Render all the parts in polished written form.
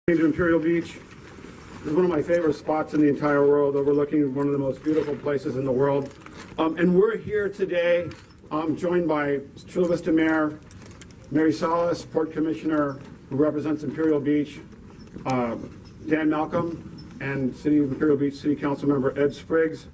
To Imperial Beach. This is one of my favorite spots in the entire world, overlooking one of the most beautiful places in the world. And we're here today joined by Chula Vista Mayor Mary Salas, Port Commissioner who represents Imperial Beach, Dan Malcolm, and City of Imperial Beach City Council Member Ed Spriggs,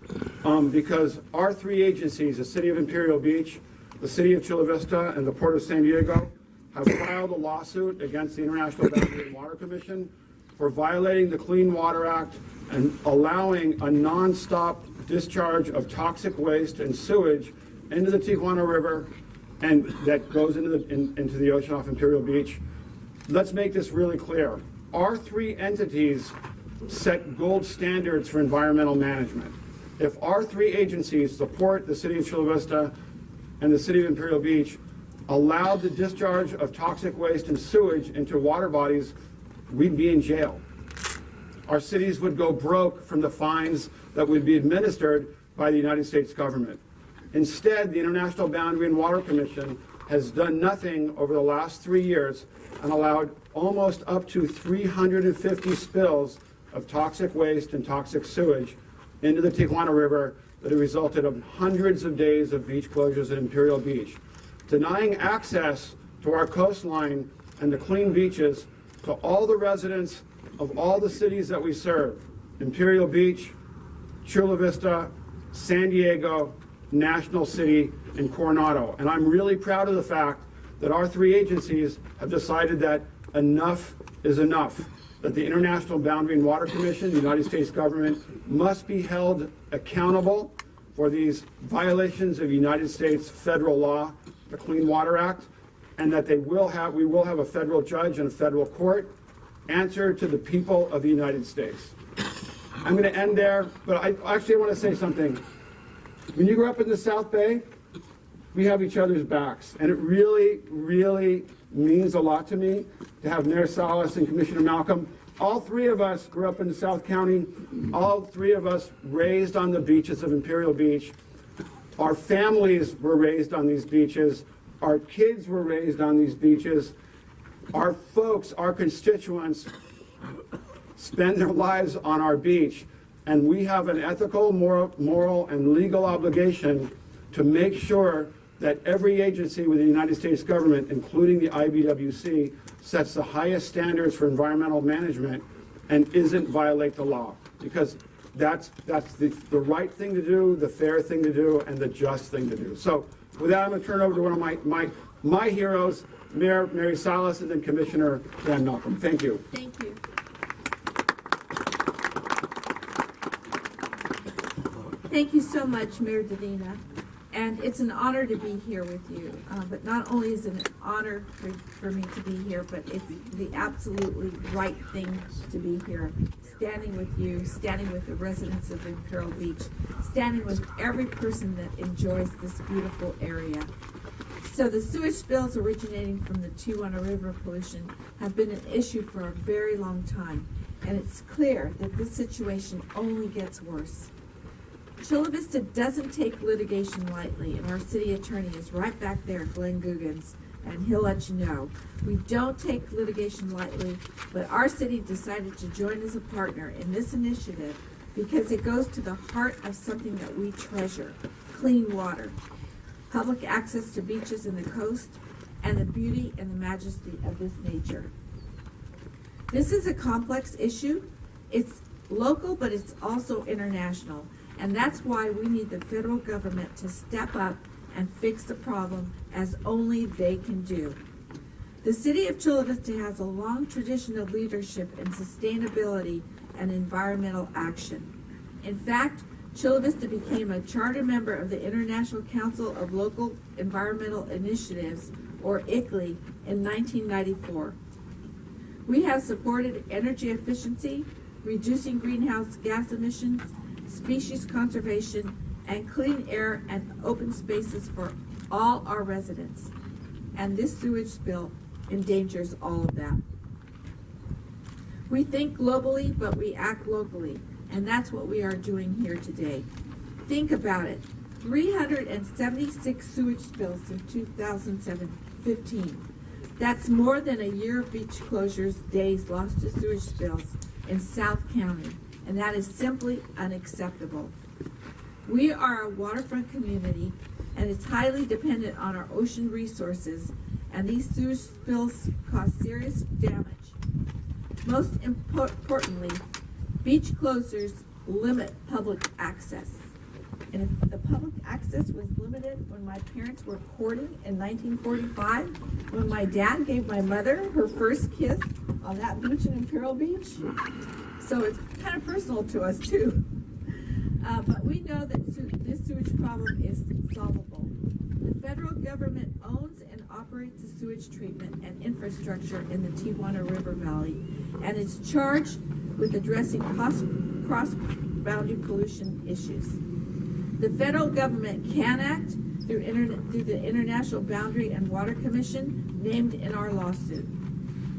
because our three agencies, the City of Imperial Beach, the City of Chula Vista, and the Port of San Diego, have filed a lawsuit against the International Boundary and Water Commission for violating the Clean Water Act and allowing a non-stop discharge of toxic waste and sewage into the Tijuana River, and that goes into the ocean off Imperial Beach. Let's make this really clear. Our three entities set gold standards for environmental management. If our three agencies, the Port, the City of Chula Vista, and the City of Imperial Beach, allowed the discharge of toxic waste and sewage into water bodies, we'd be in jail. Our cities would go broke from the fines that would be administered by the United States government. Instead, the International Boundary and Water Commission has done nothing over the last 3 years and allowed almost up to 350 spills of toxic waste and toxic sewage into the Tijuana River that have resulted in hundreds of days of beach closures at Imperial Beach, denying access to our coastline and the clean beaches to all the residents of all the cities that we serve: Imperial Beach, Chula Vista, San Diego, National City, and Coronado. And I'm really proud of the fact that our three agencies have decided that enough is enough, that the International Boundary and Water Commission, the United States government, must be held accountable for these violations of United States federal law, the Clean Water Act, and that we will have a federal judge and a federal court answer to the people of the United States. I'm going to end there, but I want to say something. When you grow up in the South Bay, we have each other's backs, and it really, really means a lot to me to have Mayor Salas and Commissioner Malcolm. All three of us grew up in the South County. All three of us raised on the beaches of Imperial Beach. Our families were raised on these beaches. Our kids were raised on these beaches. Our folks, our constituents, spend their lives on our beach. And we have an ethical, moral, and legal obligation to make sure that every agency within the United States government, including the IBWC, sets the highest standards for environmental management and isn't violate the law. Because that's the right thing to do, the fair thing to do, and the just thing to do. So with that, I'm going to turn over to one of my heroes, Mayor Mary Salas, and then Commissioner Dan Malcolm. Thank you. Thank you. Thank you so much, Mayor Davina. And it's an honor to be here with you. But not only is it an honor for me to be here, but it's the absolutely right thing to be here. Standing with you, standing with the residents of Imperial Beach, standing with every person that enjoys this beautiful area. So the sewage spills originating from the Tijuana River pollution have been an issue for a very long time. And it's clear that this situation only gets worse. Chula Vista doesn't take litigation lightly, and our city attorney is right back there, Glenn Googans, and he'll let you know. We don't take litigation lightly, but our city decided to join as a partner in this initiative because it goes to the heart of something that we treasure: clean water, public access to beaches and the coast, and the beauty and the majesty of this nature. This is a complex issue. It's local, but it's also international. And that's why we need the federal government to step up and fix the problem as only they can do. The City of Chula Vista has a long tradition of leadership in sustainability and environmental action. In fact, Chula Vista became a charter member of the International Council of Local Environmental Initiatives, or ICLEI, in 1994. We have supported energy efficiency, reducing greenhouse gas emissions, species conservation, and clean air and open spaces for all our residents. And this sewage spill endangers all of that. We think globally, but we act locally, and that's what we are doing here today. Think about it. 376 sewage spills in 2015. That's more than a year of beach closures, days lost to sewage spills in South County, and that is simply unacceptable. We are a waterfront community, and it's highly dependent on our ocean resources, and these sewage spills cause serious damage. Most importantly, beach closures limit public access. And if the public access was limited when my parents were courting in 1945, when my dad gave my mother her first kiss on that beach in Imperial Beach, so it's kind of personal to us too. But we know that this sewage problem is solvable. The federal government owns and operates the sewage treatment and infrastructure in the Tijuana River Valley, and is charged with addressing cross-boundary pollution issues. The federal government can act through the International Boundary and Water Commission named in our lawsuit.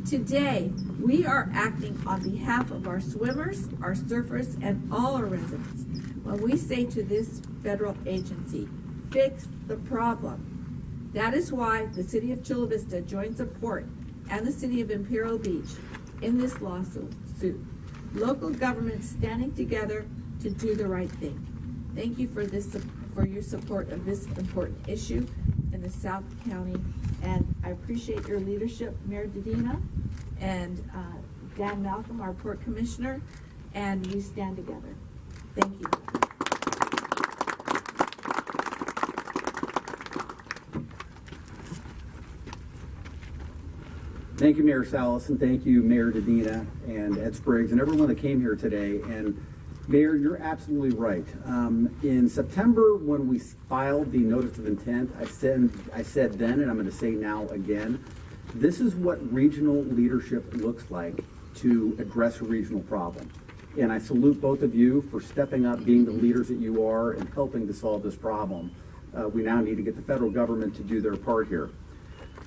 Today, we are acting on behalf of our swimmers, our surfers, and all our residents when we say to this federal agency, fix the problem. That is why the City of Chula Vista joins the port and the City of Imperial Beach in this lawsuit. Local governments standing together to do the right thing. Thank you for your support of this important issue in the South County, and I appreciate your leadership, Mayor Dedina and Dan Malcolm, our Port Commissioner, and we stand together. Thank you. Thank you, Mayor Salas, and thank you, Mayor Dedina and Ed Spriggs, and everyone that came here today. And Mayor, you're absolutely right. In September, when we filed the notice of intent, I said then, and I'm going to say now again, this is what regional leadership looks like to address a regional problem. And I salute both of you for stepping up, being the leaders that you are, and helping to solve this problem. We now need to get the federal government to do their part here.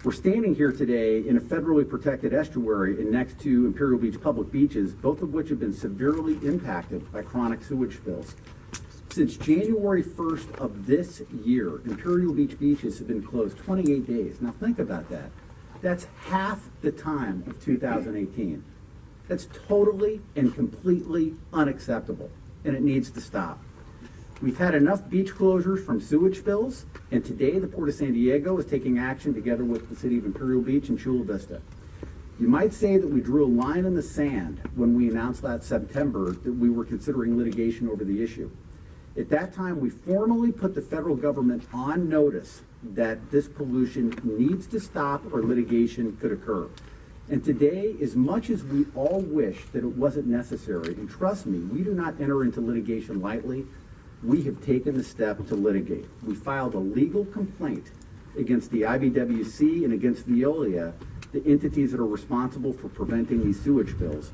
We're standing here today in a federally protected estuary and next to Imperial Beach public beaches, both of which have been severely impacted by chronic sewage spills. Since January 1st of this year, Imperial Beach beaches have been closed 28 days. Now think about that. That's half the time of 2018. That's totally and completely unacceptable, and it needs to stop. We've had enough beach closures from sewage spills, and today the Port of San Diego is taking action together with the City of Imperial Beach and Chula Vista. You might say that we drew a line in the sand when we announced last September that we were considering litigation over the issue. At that time, we formally put the federal government on notice that this pollution needs to stop or litigation could occur. And today, as much as we all wish that it wasn't necessary, and trust me, we do not enter into litigation lightly, we have taken the step to litigate. We filed a legal complaint against the IBWC and against Veolia, the entities that are responsible for preventing these sewage spills.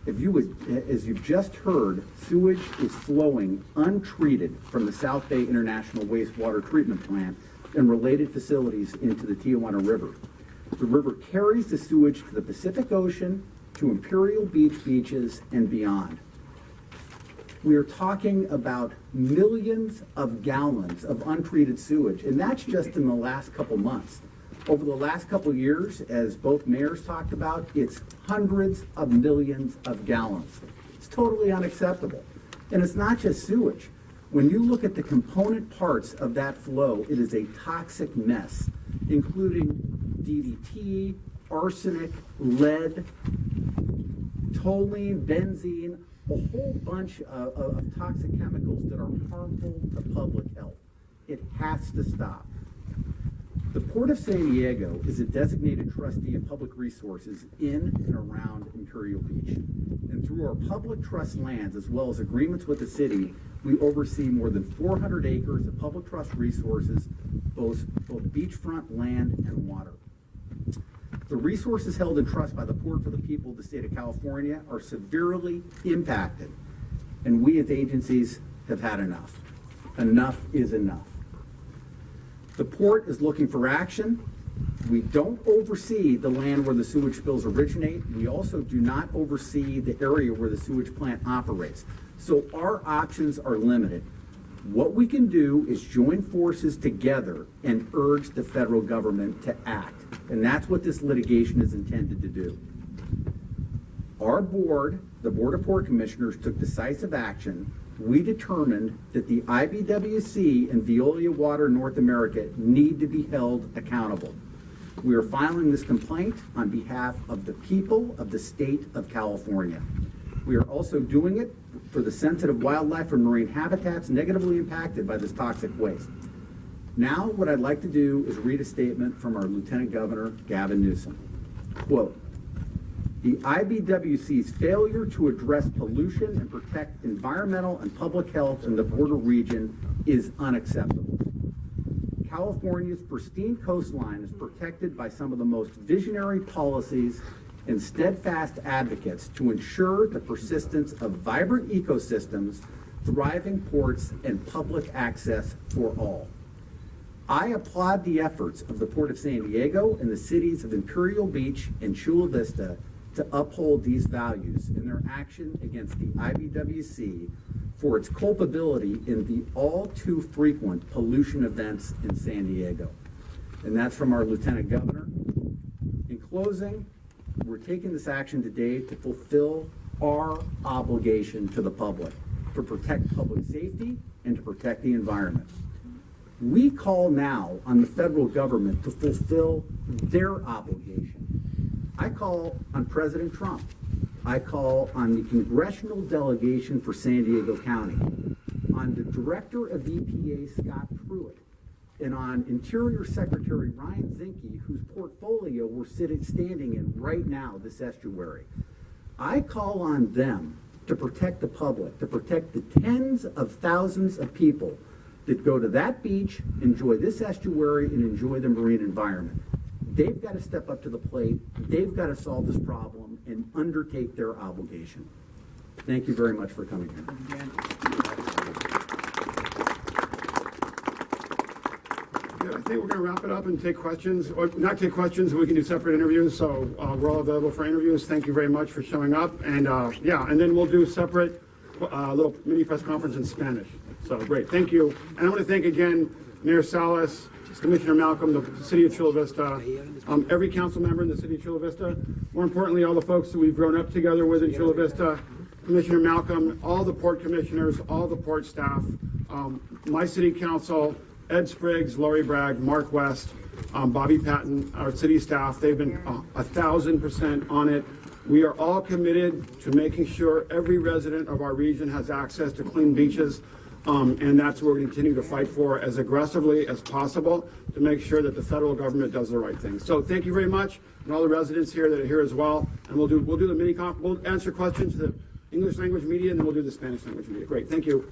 If you would, as you've just heard, sewage is flowing untreated from the South Bay International Wastewater Treatment Plant and related facilities into the Tijuana River. The river carries the sewage to the Pacific Ocean, to Imperial Beach beaches, and beyond. We are talking about millions of gallons of untreated sewage, and that's just in the last couple months. Over the last couple years, as both mayors talked about, it's hundreds of millions of gallons. It's totally unacceptable. And it's not just sewage. When you look at the component parts of that flow, it is a toxic mess, including DDT, arsenic, lead, toluene, benzene, a whole bunch of toxic chemicals that are harmful to public health. It has to stop. The Port of San Diego is a designated trustee of public resources in and around Imperial Beach. And through our public trust lands, as well as agreements with the city, we oversee more than 400 acres of public trust resources, both beachfront land and water. The resources held in trust by the Port for the people of the state of California are severely impacted, and we as agencies have had enough. Enough is enough. The Port is looking for action. We don't oversee the land where the sewage spills originate. We also do not oversee the area where the sewage plant operates. So our options are limited. What we can do is join forces together and urge the federal government to act. And that's what this litigation is intended to do. Our board, the Board of Port Commissioners, took decisive action. We determined that the IBWC and Veolia Water North America need to be held accountable. We are filing this complaint on behalf of the people of the state of California. We are also doing it for the sensitive wildlife and marine habitats negatively impacted by this toxic waste. Now, what I'd like to do is read a statement from our Lieutenant Governor, Gavin Newsom. Quote, "The IBWC's failure to address pollution and protect environmental and public health in the border region is unacceptable. California's pristine coastline is protected by some of the most visionary policies and steadfast advocates to ensure the persistence of vibrant ecosystems, thriving ports, and public access for all. I applaud the efforts of the Port of San Diego and the cities of Imperial Beach and Chula Vista to uphold these values in their action against the IBWC for its culpability in the all too frequent pollution events in San Diego." And that's from our Lieutenant Governor. In closing, we're taking this action today to fulfill our obligation to the public, to protect public safety and to protect the environment. We call now on the federal government to fulfill their obligation. I call on President Trump. I call on the congressional delegation for San Diego County, on the Director of EPA, Scott Pruitt, and on Interior Secretary Ryan Zinke, whose portfolio we're standing in right now, this estuary. I call on them to protect the public, to protect the tens of thousands of people that go to that beach, enjoy this estuary, and enjoy the marine environment. They've got to step up to the plate. They've got to solve this problem and undertake their obligation. Thank you very much for coming here. Yeah, I think we're going to wrap it up and take questions, or not take questions. We can do separate interviews, so we're all available for interviews. Thank you very much for showing up, and yeah, and then we'll do separate little mini press conference in Spanish. So great, thank you. And I want to thank again Mayor Salas, Commissioner Malcolm, the City of Chula Vista, every council member in the City of Chula Vista, more importantly, all the folks that we've grown up together with in Chula Vista, Commissioner Malcolm, all the port commissioners, all the port staff, my city council, Ed Spriggs, Lori Bragg, Mark West, Bobby Patton, our city staff. They've been 1,000% on it. We are all committed to making sure every resident of our region has access to clean beaches. And that's what we're going to continue to fight for as aggressively as possible to make sure that the federal government does the right thing. So thank you very much, and all the residents here that are here as well. And we'll do the we'll answer questions to the English language media, and then we'll do the Spanish language media. Great, thank you.